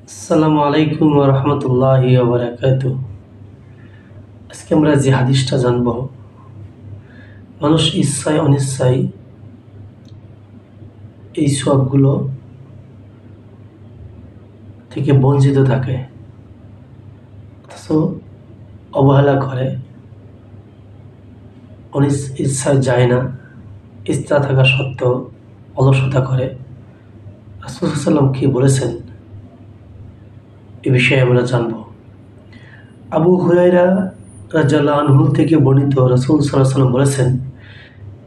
আসসালামু আলাইকুম ওয়া রাহমাতুল্লাহি ওয়া বারাকাতুহু। আজকে আমরা যে হাদিসটা জানব, মানুষ ইচ্ছায় অনিচ্ছায় এই সওয়াবগুলো থেকে বঞ্চিত থাকে, অথচ অবহেলা করে, ইচ্ছায় যায় না, ইচ্ছা থাকা সত্ত্বেও অলসতা করে। রাসূল সাল্লাল্লাহু আলাইহি ওয়াসাল্লাম কি বলেছেন এ বিষয়ে আমরা জানব। আবু হুরায়রা রাদিয়াল্লাহু আনহু থেকে বর্ণিত, রাসূল সাল্লাল্লাহু আলাইহি ওয়াসাল্লাম বলেছেন,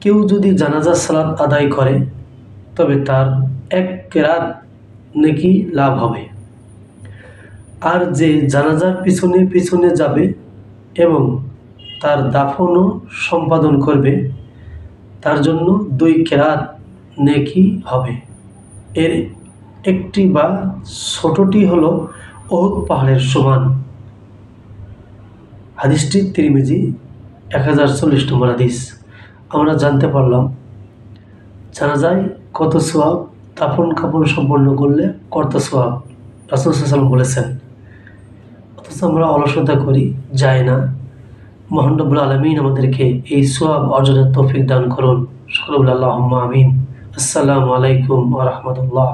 কেউ যদি জানাজার সালাত আদায় করে তবে তার এক কেরাত নেকি লাভ হবে, আর যে জানাজার পিছনে পিছনে যাবে এবং তার দাফনও সম্পাদন করবে তার জন্য 2 কেরাত নেকি হবে। এর একটি বা ছোটটি হলো উহুদ পাহাড়ের সমান। হাদিসটি তিরমিজি 1040 নম্বর হাদিস। আমরা জানতে পারলাম জানাজায় কত সওয়াব, দাফন কাফন সম্পন্ন করলে কত সওয়াব রাসূল সাল্লাল্লাহু আলাইহি ওয়াসাল্লাম বলেছেন, অথচ আমরা অলসতা করি, যায় না। মহান রব্বুল আলামিন আমাদেরকে এই সওয়াব অর্জনের তৌফিক দান করুন। সকলে বলি আল্লাহুম্মা আমিন। আসসালামু আলাইকুম ওয়া রাহমাতুল্লাহ।